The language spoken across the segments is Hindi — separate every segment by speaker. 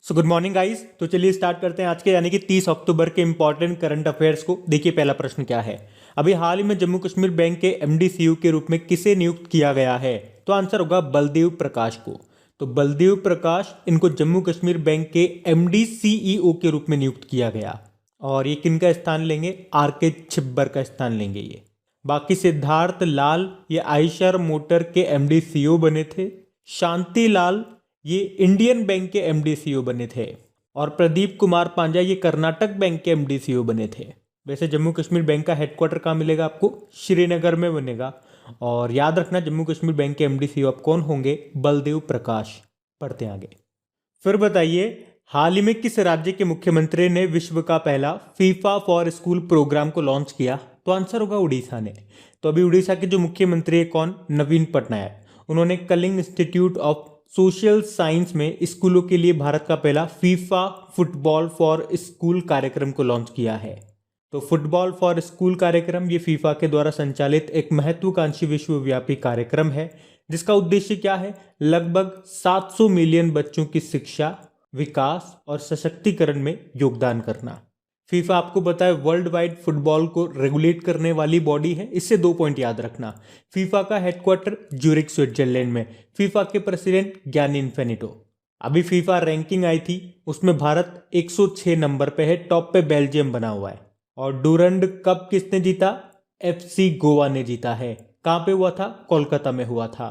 Speaker 1: So good morning guys. तो चलिए स्टार्ट करते हैं आज के यानी कि 30 अक्टूबर के इंपॉर्टेंट करंट अफेयर्स को। देखिए पहला प्रश्न क्या है। अभी हाल ही में जम्मू कश्मीर बैंक के एमडी सीईओ के रूप में किसे नियुक्त किया गया है? तो आंसर होगा बलदेव प्रकाश को। तो बलदेव प्रकाश इनको जम्मू कश्मीर बैंक के एमडी सीईओ के रूप में नियुक्त किया गया। और ये किनका स्थान लेंगे? आर के छिब्बर का स्थान लेंगे ये। बाकी सिद्धार्थ लाल ये आयशर मोटर के एमडी सीईओ बने थे। शांति लाल ये इंडियन बैंक के एमडी सीईओ बने थे। और प्रदीप कुमार पांजा ये कर्नाटक बैंक के एमडी सीईओ बने थे। वैसे जम्मू कश्मीर बैंक का हेडक्वार्टर कहाँ मिलेगा आपको? श्रीनगर में बनेगा। और याद रखना जम्मू कश्मीर बैंक के एमडी सीईओ अब कौन होंगे? बलदेव प्रकाश। पढ़ते हैं आगे। फिर बताइए, हाल ही में किस राज्य के मुख्यमंत्री ने विश्व का पहला फीफा फॉर स्कूल प्रोग्राम को लॉन्च किया? तो आंसर होगा उड़ीसा ने। तो अभी उड़ीसा के जो मुख्यमंत्री है कौन? नवीन पटनायक। उन्होंने Kalinga institute of social science में स्कूलों के लिए भारत का पहला फीफा फुटबॉल फॉर स्कूल कार्यक्रम को लॉन्च किया है। तो फुटबॉल फॉर स्कूल कार्यक्रम ये फीफा के द्वारा संचालित एक महत्वाकांक्षी विश्वव्यापी कार्यक्रम है, जिसका उद्देश्य क्या है? लगभग 700 मिलियन बच्चों की शिक्षा, विकास और सशक्तिकरण में योगदान करना। फीफा आपको पता है वर्ल्ड वाइड फुटबॉल को रेगुलेट करने वाली बॉडी है। इससे 2 पॉइंट याद रखना। फीफा का हेडक्वार्टर ज्यूरिख स्विट्जरलैंड में। फीफा के प्रेसिडेंट ज्ञानी इन्फेनिटो। अभी फीफा रैंकिंग आई थी, उसमें भारत 106 नंबर पे है। टॉप पे बेल्जियम बना हुआ है। और डूरंड कप किसने जीता? एफसी गोवा ने जीता है। कहां पे हुआ था? कोलकाता में हुआ था।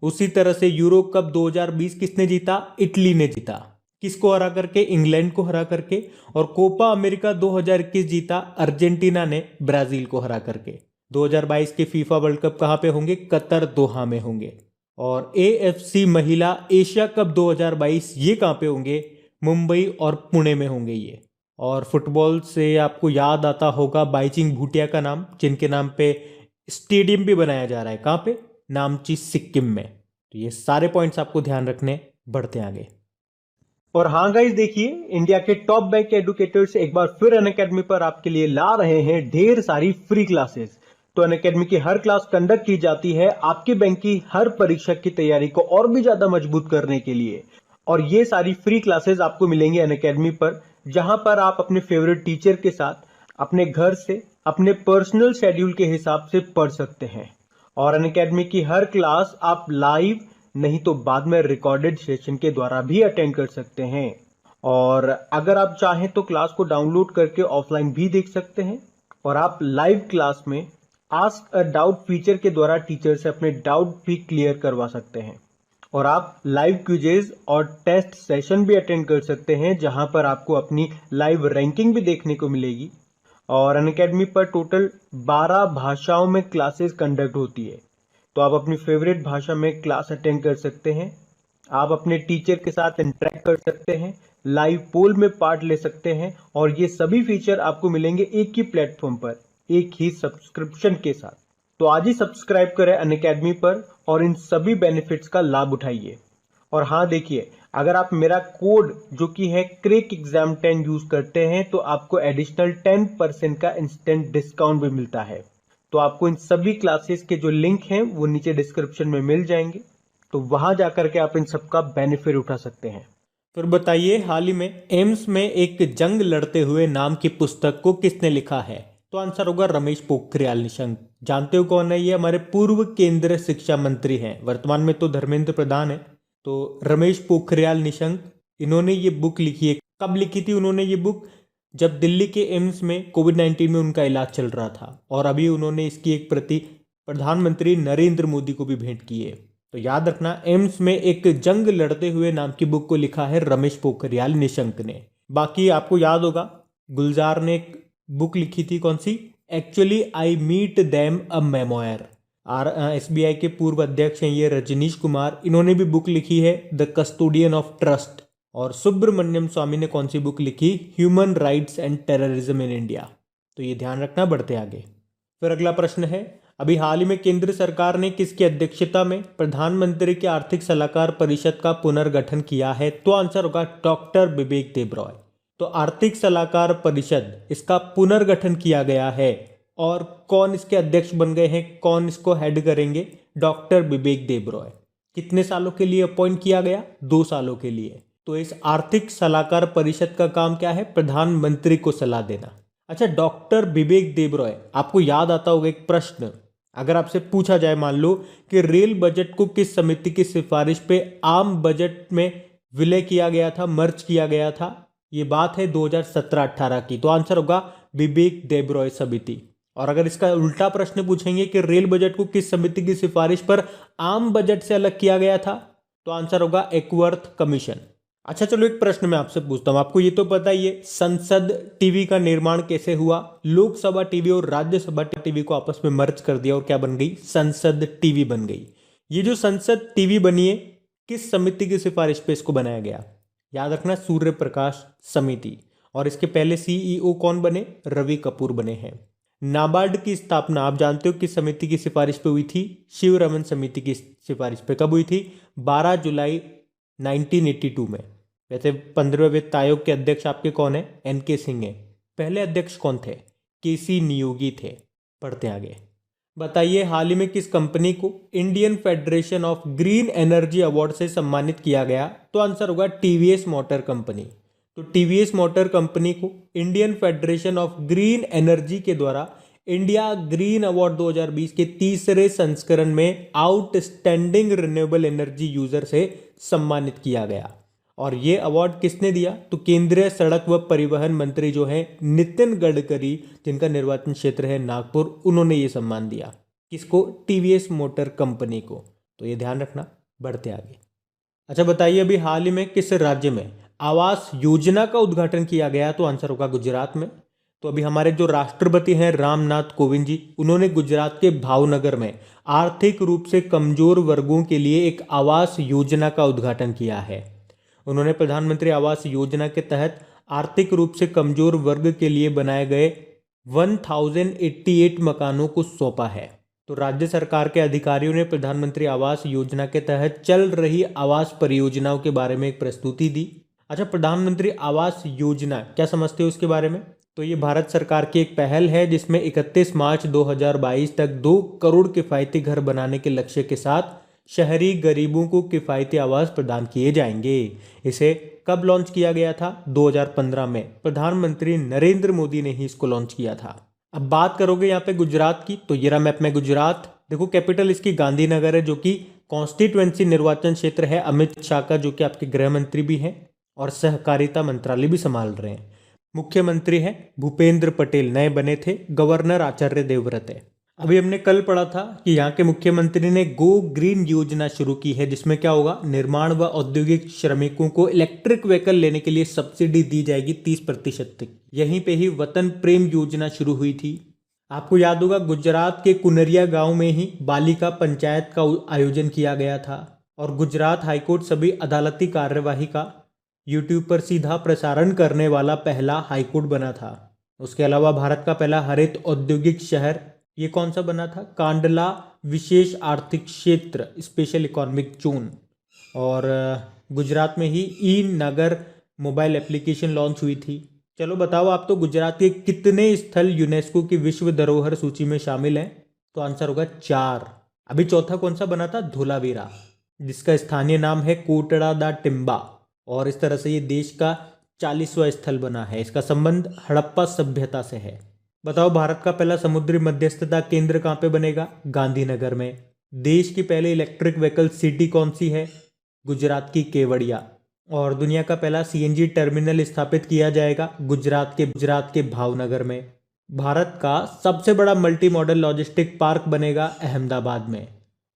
Speaker 1: उसी तरह से यूरो कप 2020 किसने जीता? इटली ने जीता। किसको हरा करके? इंग्लैंड को हरा करके। और कोपा अमेरिका 2021 जीता अर्जेंटीना ने ब्राजील को हरा करके। 2022 के फीफा वर्ल्ड कप कहां पे होंगे? कतर दोहा में होंगे। और एएफसी महिला एशिया कप 2022 ये कहां पे होंगे? मुंबई और पुणे में होंगे ये। और फुटबॉल से आपको याद आता होगा बाईचिंग भूटिया का नाम, जिनके नाम पे स्टेडियम भी बनाया जा रहा है। कहां पे? नामची सिक्किम में। तो ये सारे पॉइंट्स आपको ध्यान रखने। बढ़ते आगे। और हाँ गाइस, देखिए इंडिया के टॉप बैंक के एडुकेटर्स एक बार फिर अनअकैडमी पर आपके लिए ला रहे हैं ढेर सारी फ्री क्लासेस। तो अनअकैडमी की हर क्लास कंडक्ट की जाती है आपके बैंक की हर परीक्षा की तैयारी को और भी ज्यादा मजबूत करने के लिए। और ये सारी फ्री क्लासेस आपको मिलेंगी अनअकैडमी पर, जहां पर आप अपने फेवरेट टीचर के साथ अपने घर से अपने पर्सनल शेड्यूल के हिसाब से पढ़ सकते हैं। और अनअकैडमी की हर क्लास आप लाइव नहीं तो बाद में रिकॉर्डेड सेशन के द्वारा भी अटेंड कर सकते हैं। और अगर आप चाहें तो क्लास को डाउनलोड करके ऑफलाइन भी देख सकते हैं। और आप लाइव क्लास में आस्क अ डाउट फीचर के द्वारा टीचर से अपने डाउट भी क्लियर करवा सकते हैं। और आप लाइव क्विजेज और टेस्ट सेशन भी अटेंड कर सकते हैं, जहां पर आपको अपनी लाइव रैंकिंग भी देखने को मिलेगी। और अनअकैडमी पर टोटल 12 भाषाओं में क्लासेस कंडक्ट होती है। तो आप अपनी फेवरेट भाषा में क्लास अटेंड कर सकते हैं। आप अपने टीचर के साथ इंटरेक्ट कर सकते हैं, लाइव पोल में पार्ट ले सकते हैं। और ये सभी फीचर आपको मिलेंगे एक ही प्लेटफॉर्म पर, एक ही सब्सक्रिप्शन के साथ। तो आज ही सब्सक्राइब करें अनअकैडमी पर और इन सभी बेनिफिट्स का लाभ उठाइए। और हाँ देखिए, अगर आप मेरा कोड जो कि है क्रेक एग्जाम 10 यूज करते हैं तो आपको एडिशनल 10% का इंस्टेंट डिस्काउंट भी मिलता है। तो आपको इन सभी क्लासेस के जो लिंक हैं वो नीचे डिस्क्रिप्शन में मिल जाएंगे। तो वहां जाकर के आप इन सबका बेनिफिट उठा सकते हैं। फिर बताइए, हाल ही में एम्स में एक जंग लड़ते हुए नाम की पुस्तक को किसने लिखा है? तो आंसर होगा रमेश पोखरियाल निशंक। जानते हो कौन है ये? हमारे पूर्व केंद्रीय शिक्षा मंत्री हैं। वर्तमान में तो धर्मेंद्र प्रधान है। तो रमेश पोखरियाल निशंक इन्होंने ये बुक लिखी है। कब लिखी थी उन्होंने ये बुक? जब दिल्ली के एम्स में कोविड-19 में उनका इलाज चल रहा था। और अभी उन्होंने इसकी एक प्रति प्रधानमंत्री नरेंद्र मोदी को भी भेंट की है। तो याद रखना, एम्स में एक जंग लड़ते हुए नाम की बुक को लिखा है रमेश पोखरियाल निशंक ने। बाकी आपको याद होगा गुलजार ने एक बुक लिखी थी, कौन सी? Actually I meet them a memoir. SBI के पूर्व अध्यक्ष हैं ये रजनीश कुमार। इन्होंने भी बुक लिखी है द कस्टोडियन ऑफ ट्रस्ट। और सुब्रमण्यम स्वामी ने कौन सी बुक लिखी? Human rights and terrorism in India. तो ये ध्यान रखना। बढ़ते आगे। फिर अगला प्रश्न है, अभी हाल ही में केंद्र सरकार ने किसकी अध्यक्षता में प्रधानमंत्री के आर्थिक सलाहकार परिषद का पुनर्गठन किया है? तो आंसर होगा डॉक्टर बिबेक देबरॉय। तो आर्थिक सलाहकार परिषद इसका पुनर्गठन किया गया है। और कौन इसके अध्यक्ष बन गए हैं? कौन इसको हेड करेंगे? डॉक्टर बिबेक देबरॉय। कितने सालों के लिए अपॉइंट किया गया? 2 सालों के लिए। तो इस आर्थिक सलाहकार परिषद का काम क्या है? प्रधानमंत्री को सलाह देना। अच्छा, डॉक्टर विवेक देबरॉय, आपको याद आता होगा एक प्रश्न, अगर आपसे पूछा जाए मान लो कि रेल बजट को किस समिति की सिफारिश पे आम बजट में विलय किया गया था, मर्ज किया गया था, ये बात है 2017-18 की, तो आंसर होगा विवेक देबरॉय समिति। और अगर इसका उल्टा प्रश्न पूछेंगे कि रेल बजट को किस समिति की सिफारिश पर आम बजट से अलग किया गया था, तो आंसर होगा एकवर्थ कमीशन। अच्छा चलो, एक प्रश्न मैं आपसे पूछता हूं, आपको ये तो पता ही है संसद टीवी का निर्माण कैसे हुआ? लोकसभा टीवी और राज्यसभा टीवी को आपस में मर्ज कर दिया और क्या बन गई? संसद टीवी बन गई। ये जो संसद टीवी बनी है, किस समिति की सिफारिश पे इसको बनाया गया? याद रखना, सूर्य प्रकाश समिति। और इसके पहले सीईओ कौन बने? रवि कपूर बने हैं। नाबार्ड की स्थापना आप जानते हो किस समिति की सिफारिश पे हुई थी? शिवरमन समिति की सिफारिश पे। कब हुई थी? 12 जुलाई 1982 में। वैसे 15वें वित्त आयोग के अध्यक्ष आपके कौन है? एनके सिंह है। पहले अध्यक्ष कौन थे? केसी नियोगी थे। पढ़ते आगे। बताइए, हाल ही में किस कंपनी को Indian federation of green energy award से सम्मानित किया गया? तो आंसर होगा टीवीएस मोटर कंपनी। तो टीवीएस मोटर कंपनी को Indian federation of green energy के द्वारा इंडिया ग्रीन अवार्ड 2020 के तीसरे संस्करण में आउटस्टैंडिंग रिन्यूएबल एनर्जी यूजर से सम्मानित किया गया। और ये अवार्ड किसने दिया? तो केंद्रीय सड़क व परिवहन मंत्री जो है नितिन गडकरी, जिनका निर्वाचन क्षेत्र है नागपुर, उन्होंने ये सम्मान दिया। किसको? टीवीएस मोटर कंपनी को। तो ये ध्यान रखना। बढ़ते आगे। अच्छा बताइए, अभी हाल ही में किस राज्य में आवास योजना का उद्घाटन किया गया? तो आंसर होगा गुजरात में। तो अभी हमारे जो राष्ट्रपति हैं रामनाथ कोविंद जी, उन्होंने गुजरात के भावनगर में आर्थिक रूप से कमजोर वर्गों के लिए एक आवास योजना का उद्घाटन किया है। उन्होंने प्रधानमंत्री आवास योजना के तहत आर्थिक रूप से कमजोर वर्ग के लिए बनाए गए 1088 मकानों को सौंपा है। तो राज्य सरकार के अधिकारियों ने प्रधानमंत्री आवास योजना के तहत चल रही आवास परियोजनाओं के बारे में एक प्रस्तुति दी। अच्छा, प्रधानमंत्री आवास योजना क्या समझते हो इसके बारे में? तो ये भारत सरकार की एक पहल है जिसमें 31 मार्च 2022 तक 2 करोड़ किफायती घर बनाने के लक्ष्य के साथ शहरी गरीबों को किफायती आवास प्रदान किए जाएंगे। इसे कब लॉन्च किया गया था? 2015 में। प्रधानमंत्री नरेंद्र मोदी ने ही इसको लॉन्च किया था। अब बात करोगे यहाँ पे गुजरात की, तो ये रहा मैप में गुजरात। देखो, कैपिटल इसकी गांधीनगर है, जो कि कॉन्स्टिट्यूएंसी निर्वाचन क्षेत्र है अमित शाह का, जो कि आपके गृह मंत्री भी हैं और सहकारिता मंत्रालय भी संभाल रहे हैं। मुख्यमंत्री हैं भूपेंद्र पटेल, नए बने थे। गवर्नर आचार्य देवव्रत है। अभी हमने कल पढ़ा था कि यहाँ के मुख्यमंत्री ने गो ग्रीन योजना शुरू की है, जिसमें क्या होगा? निर्माण व औद्योगिक श्रमिकों को इलेक्ट्रिक व्हीकल लेने के लिए सब्सिडी दी जाएगी 30% तक। यहीं पे ही वतन प्रेम योजना शुरू हुई थी। आपको याद होगा गुजरात के कुनरिया गांव में ही बालिका पंचायत का आयोजन किया गया था। और गुजरात हाईकोर्ट सभी अदालती कार्यवाही का यूट्यूब पर सीधा प्रसारण करने वाला पहला हाईकोर्ट बना था। उसके अलावा भारत का पहला हरित औद्योगिक शहर ये कौन सा बना था? कांडला विशेष आर्थिक क्षेत्र, स्पेशल इकोनॉमिक जोन। और गुजरात में ही ई नगर मोबाइल एप्लीकेशन लॉन्च हुई थी। चलो बताओ, आप तो गुजरात के कितने स्थल यूनेस्को की विश्व धरोहर सूची में शामिल हैं? तो आंसर होगा 4। अभी चौथा कौन सा बना था? धोलावीरा, जिसका स्थानीय नाम है कोटड़ा दा टिम्बा। और इस तरह से ये देश का 40वां स्थल बना है। इसका संबंध हड़प्पा सभ्यता से है। बताओ, भारत का पहला समुद्री मध्यस्थता केंद्र कहाँ पे बनेगा? गांधीनगर में। देश की पहली इलेक्ट्रिक व्हीकल सिटी कौन सी है? गुजरात की केवड़िया। और दुनिया का पहला सीएनजी टर्मिनल स्थापित किया जाएगा गुजरात के भावनगर में। भारत का सबसे बड़ा मल्टी मॉडल लॉजिस्टिक पार्क बनेगा अहमदाबाद में।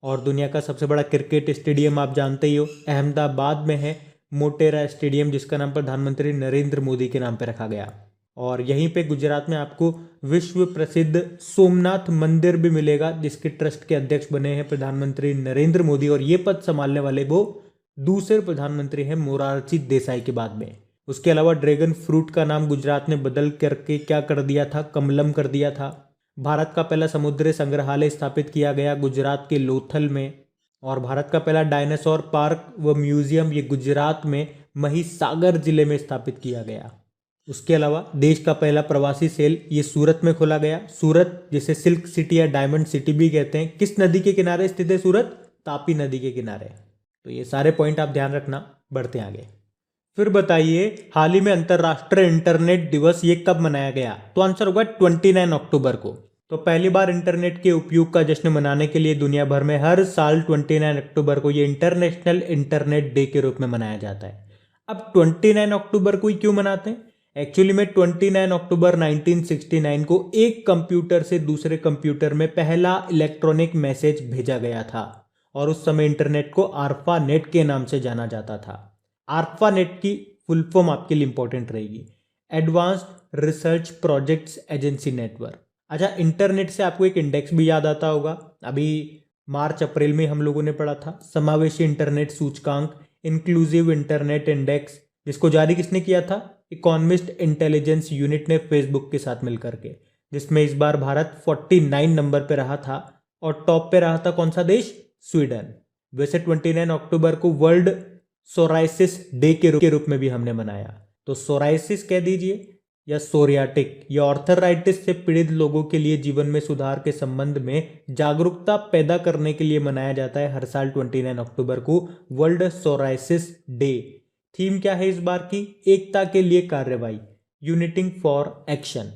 Speaker 1: और दुनिया का सबसे बड़ा क्रिकेट स्टेडियम आप जानते ही हो, अहमदाबाद में है मोटेरा स्टेडियम, जिसका नाम प्रधानमंत्री नरेंद्र मोदी के नाम पर रखा गया। और यहीं पे गुजरात में आपको विश्व प्रसिद्ध सोमनाथ मंदिर भी मिलेगा, जिसके ट्रस्ट के अध्यक्ष बने हैं प्रधानमंत्री नरेंद्र मोदी। और ये पद संभालने वाले वो दूसरे प्रधानमंत्री हैं मोरारजी देसाई के बाद में। उसके अलावा ड्रैगन फ्रूट का नाम गुजरात ने बदल करके क्या कर दिया था? कमलम कर दिया था। भारत का पहला समुद्री संग्रहालय स्थापित किया गया गुजरात के लोथल में। और भारत का पहला डायनासोर पार्क व म्यूजियम ये गुजरात में महिसागर जिले में स्थापित किया गया। उसके अलावा देश का पहला प्रवासी सेल ये सूरत में खोला गया। सूरत जिसे सिल्क सिटी या डायमंड सिटी भी कहते हैं, किस नदी के किनारे स्थित है सूरत? तापी नदी के किनारे। तो ये सारे पॉइंट आप ध्यान रखना। बढ़ते आगे। फिर बताइए हाल ही में अंतर्राष्ट्रीय इंटरनेट दिवस ये कब मनाया गया? तो आंसर होगा 29 अक्टूबर को। तो पहली बार इंटरनेट के उपयोग का जश्न मनाने के लिए दुनिया भर में हर साल 29 अक्टूबर को ये इंटरनेशनल इंटरनेट डे के रूप में मनाया जाता है। अब 29 अक्टूबर को ही क्यों मनाते हैं? एक्चुअली में 29 अक्टूबर 1969 को एक कंप्यूटर से दूसरे कंप्यूटर में पहला इलेक्ट्रॉनिक मैसेज भेजा गया था और उस समय इंटरनेट को आर्पा नेट के नाम से जाना जाता था। आर्पा नेट की फुल फॉर्म आपके लिए इंपॉर्टेंट रहेगी, advanced research projects agency network. अच्छा, इंटरनेट से आपको एक इंडेक्स भी याद आता होगा, अभी मार्च अप्रैल में हम लोगों ने पढ़ा था, समावेशी इंटरनेट सूचकांक, इंक्लूसिव इंटरनेट इंडेक्स, जिसको जारी किसने किया था? इकोनॉमिस्ट इंटेलिजेंस यूनिट ने फेसबुक के साथ मिलकर के, जिसमें इस बार भारत 49 नंबर पे रहा था और टॉप पे रहा था कौन सा देश? स्वीडन। वैसे 29 अक्टूबर को वर्ल्ड सोराइसिस डे के रूप में भी हमने मनाया। तो सोराइसिस कह दीजिए या सोरियाटिक, या ऑर्थराइटिस से पीड़ित लोगों के लिए जीवन में सुधार के संबंध में जागरूकता पैदा करने के लिए मनाया जाता है हर साल 29 अक्टूबर को वर्ल्ड सोराइसिस डे। थीम क्या है इस बार की? एकता के लिए कार्रवाई, यूनिटिंग फॉर एक्शन।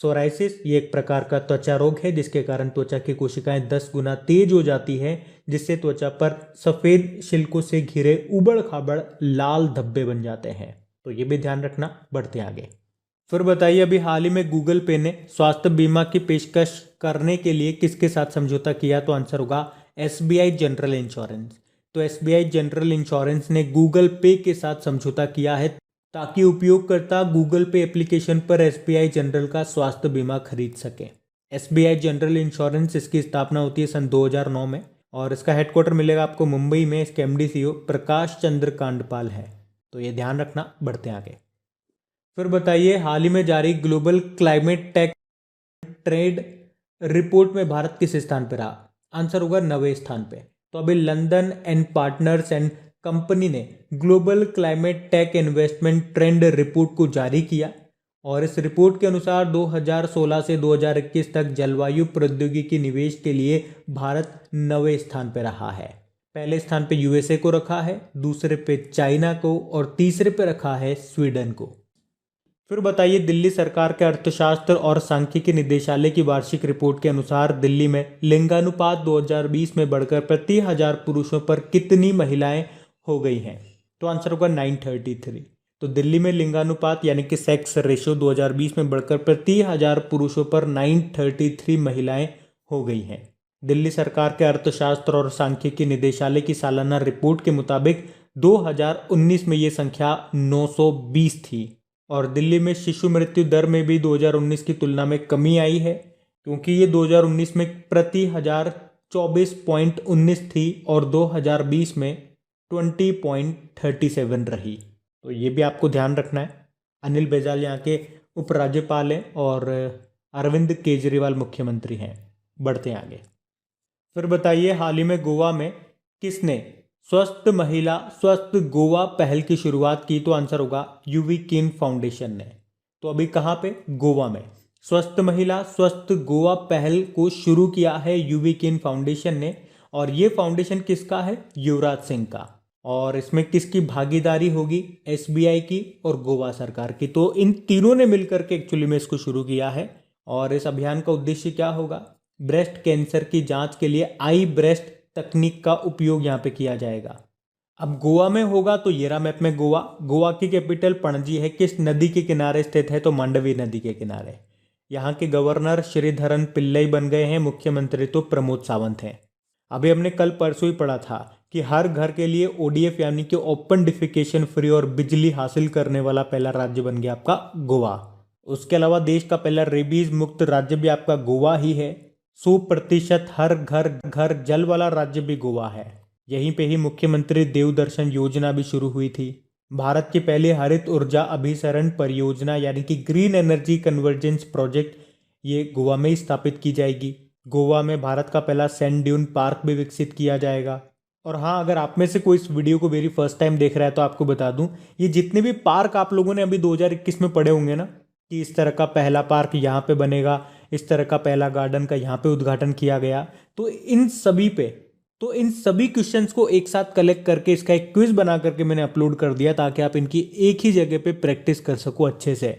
Speaker 1: सोराइसिस ये एक प्रकार का त्वचा रोग है जिसके कारण त्वचा की कोशिकाएं 10 गुना तेज हो जाती है, जिससे त्वचा पर सफेद शिल्कों से घिरे उबड़ खाबड़ लाल धब्बे बन जाते हैं। तो ये भी ध्यान रखना। बढ़ते आगे। फिर बताइए अभी हाल ही में गूगल पे ने स्वास्थ्य बीमा की पेशकश करने के लिए किसके साथ समझौता किया? तो आंसर होगा एसबीआई जनरल इंश्योरेंस। तो एसबीआई जनरल इंश्योरेंस ने गूगल पे के साथ समझौता किया है ताकि उपयोगकर्ता गूगल पे एप्लीकेशन पर एसबीआई जनरल का स्वास्थ्य बीमा खरीद सके। एसबीआई जनरल इंश्योरेंस, इसकी स्थापना होती है सन 2009 में और इसका हेडक्वार्टर मिलेगा आपको मुंबई में। इसके एमडी सीईओ प्रकाश चंद्र कांडपाल है, तो ये ध्यान रखना। बढ़ते आगे। फिर बताइए हाल ही में जारी global climate tech trade report में भारत किस स्थान पर रहा? आंसर होगा 9वें स्थान पे। तो अभी London and partners and company ने global climate tech investment trend report को जारी किया और इस रिपोर्ट के अनुसार 2016 से 2021 तक जलवायु प्रौद्योगिकी निवेश के लिए भारत 9वें स्थान पर रहा है। पहले स्थान पे यूएसए को रखा है, दूसरे पे चाइना को और तीसरे पे रखा है स्वीडन को। फिर बताइए दिल्ली सरकार के अर्थशास्त्र और सांख्यिकी निदेशालय की वार्षिक रिपोर्ट के अनुसार दिल्ली में लिंगानुपात 2020 में बढ़कर प्रति 1000 पुरुषों पर कितनी महिलाएं हो गई हैं? तो आंसर होगा 933। तो दिल्ली में लिंगानुपात यानी कि सेक्स रेशियो 2020 में बढ़कर प्रति 1000 पुरुषों पर 933 महिलाएं हो गई हैं। दिल्ली सरकार के अर्थशास्त्र और सांख्यिकी निदेशालय की सालाना रिपोर्ट के मुताबिक 2019 में ये संख्या 920 थी और दिल्ली में शिशु मृत्यु दर में भी 2019 की तुलना में कमी आई है, क्योंकि ये 2019 में प्रति 1000 24.19 थी और 2020 में 20.37 रही। तो ये भी आपको ध्यान रखना है। अनिल बैजल यहाँ के उपराज्यपाल हैं और अरविंद केजरीवाल मुख्यमंत्री हैं। बढ़ते हैं आगे। फिर बताइए हाल ही में गोवा में किसने स्वस्थ महिला स्वस्थ गोवा पहल की शुरुआत की? तो आंसर होगा यूवी किन फाउंडेशन ने। तो अभी कहाँ पे? गोवा में स्वस्थ महिला स्वस्थ गोवा पहल को शुरू किया है यूवी किन फाउंडेशन ने और ये फाउंडेशन किसका है? युवराज सिंह का। और इसमें किसकी भागीदारी होगी? एसबीआई की और गोवा सरकार की। तो इन तीनों ने मिलकर के एक्चुअली में इसको शुरू किया है और इस अभियान का उद्देश्य क्या होगा? ब्रेस्ट कैंसर की जांच के लिए आई ब्रेस्ट तकनीक का उपयोग यहाँ पे किया जाएगा। अब गोवा में होगा तो ये रहा मैप में गोवा की कैपिटल पणजी है। किस नदी के किनारे स्थित है? तो मांडवी नदी के किनारे। यहाँ के गवर्नर श्रीधरन पिल्लई बन गए हैं, मुख्यमंत्री तो प्रमोद सावंत हैं। अभी हमने कल परसों ही पढ़ा था कि हर घर के लिए ओडीएफ यानी कि ओपन डिफिकेशन फ्री और बिजली हासिल करने वाला पहला राज्य बन गया आपका गोवा। उसके अलावा देश का पहला रेबीज मुक्त राज्य भी आपका गोवा ही है। 100% हर घर जल वाला राज्य भी गोवा है। यहीं पे ही मुख्यमंत्री देवदर्शन योजना भी शुरू हुई थी। भारत की पहली हरित ऊर्जा अभिसरण परियोजना यानी कि ग्रीन एनर्जी कन्वर्जेंस प्रोजेक्ट ये गोवा में ही स्थापित की जाएगी। गोवा में भारत का पहला सैंड ड्यून पार्क भी विकसित किया जाएगा। और हाँ, अगर आप में से कोई इस वीडियो को वेरी फर्स्ट टाइम देख रहा है तो आपको बता दूं, ये जितने भी पार्क आप लोगों ने अभी 2021 में पढ़े होंगे ना कि इस तरह का पहला पार्क यहाँ पे बनेगा, इस तरह का पहला गार्डन का यहाँ पे उद्घाटन किया गया, तो इन सभी पे तो इन सभी क्वेश्चंस को एक साथ कलेक्ट करके इसका एक क्विज बना करके मैंने अपलोड कर दिया ताकि आप इनकी एक ही जगह पे प्रैक्टिस कर सको अच्छे से।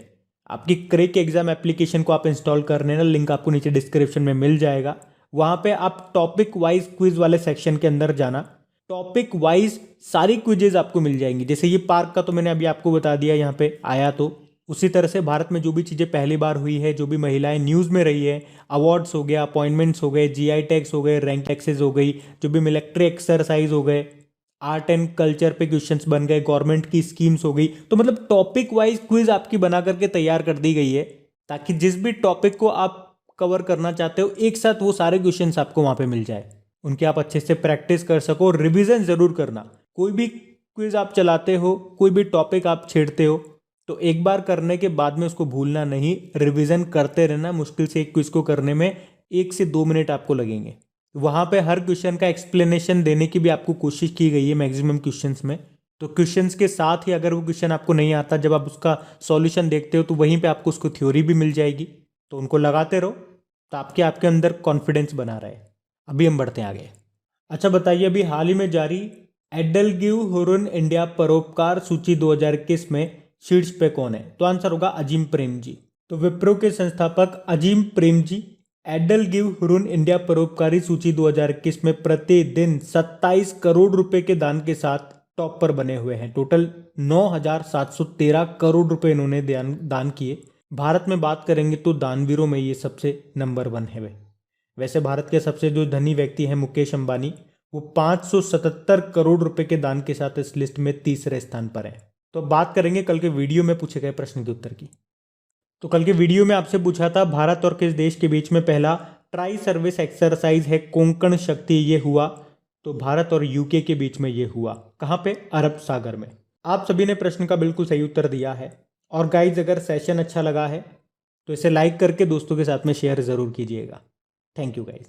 Speaker 1: आपकी क्रैक एग्जाम एप्लीकेशन को आप इंस्टॉल करने ना, लिंक आपको नीचे डिस्क्रिप्शन में मिल जाएगा। वहां पे आप टॉपिक वाइज क्विज वाले सेक्शन के अंदर जाना, टॉपिक वाइज सारी क्विजेज आपको मिल जाएंगी। जैसे ये पार्क का तो मैंने अभी आपको बता दिया यहाँ पे आया, तो उसी तरह से भारत में जो भी चीज़ें पहली बार हुई है, जो भी महिलाएं न्यूज़ में रही है, अवार्ड्स हो गया, अपॉइंटमेंट्स हो गए, जीआई टैग्स हो गए, रैंक टैक्सेस हो गई, जो भी मिलिट्री एक्सरसाइज हो गए, आर्ट एंड कल्चर पे क्वेश्चंस बन गए, गवर्नमेंट की स्कीम्स हो गई। तो मतलब टॉपिक वाइज क्विज आपकी बना करके तैयार कर दी गई है ताकि जिस भी टॉपिक को आप कवर करना चाहते हो एक साथ वो सारे क्वेश्चंस आपको वहां पे मिल जाए, उनकी आप अच्छे से प्रैक्टिस कर सको। रिवीजन जरूर करना, कोई भी क्विज आप चलाते हो, कोई भी टॉपिक आप छेड़ते हो तो एक बार करने के बाद में उसको भूलना नहीं, रिवीजन करते रहना। मुश्किल से एक क्विज को करने में 1 से 2 मिनट आपको लगेंगे। वहां पे हर क्वेश्चन का एक्सप्लेनेशन देने की भी आपको कोशिश की गई है मैक्सिमम क्वेश्चंस में। तो क्वेश्चंस के साथ ही अगर वो क्वेश्चन आपको नहीं आता, जब आप उसका सॉल्यूशन देखते हो तो वहीं पे आपको उसको थ्योरी भी मिल जाएगी। तो उनको लगाते रहो तो आपके अंदर कॉन्फिडेंस बना रहे। अभी हम बढ़ते हैं आगे। अच्छा बताइए, अभी हाल ही में जारी एडलगिव हुरुन इंडिया परोपकार सूची 2021 में शीर्ष पे कौन है? तो आंसर होगा अजीम प्रेम जी। तो विप्रो के संस्थापक अजीम Prem ji EdelGive Hurun India परोपकारी सूची 2021 में प्रतिदिन 27 करोड़ रुपए के दान के साथ टॉप पर बने हुए हैं। टोटल 9,713 करोड़ रुपए इन्होंने दान किए। भारत में बात करेंगे तो दानवीरों में ये सबसे नंबर 1 है। वैसे भारत के सबसे जो धनी व्यक्ति हैं मुकेश अंबानी, वो 577 करोड़ रुपए के दान के साथ इस लिस्ट में तीसरे स्थान पर है। तो बात करेंगे कल के वीडियो में पूछे गए प्रश्न के उत्तर की। तो कल के वीडियो में आपसे पूछा था भारत और किस देश के बीच में पहला ट्राई सर्विस एक्सरसाइज है कोंकण शक्ति, ये हुआ। तो भारत और यूके के बीच में ये हुआ। कहाँ पे? अरब सागर में। आप सभी ने प्रश्न का बिल्कुल सही उत्तर दिया है। और गाइज, अगर सेशन अच्छा लगा है तो इसे लाइक करके दोस्तों के साथ में शेयर जरूर कीजिएगा। Thank you guys.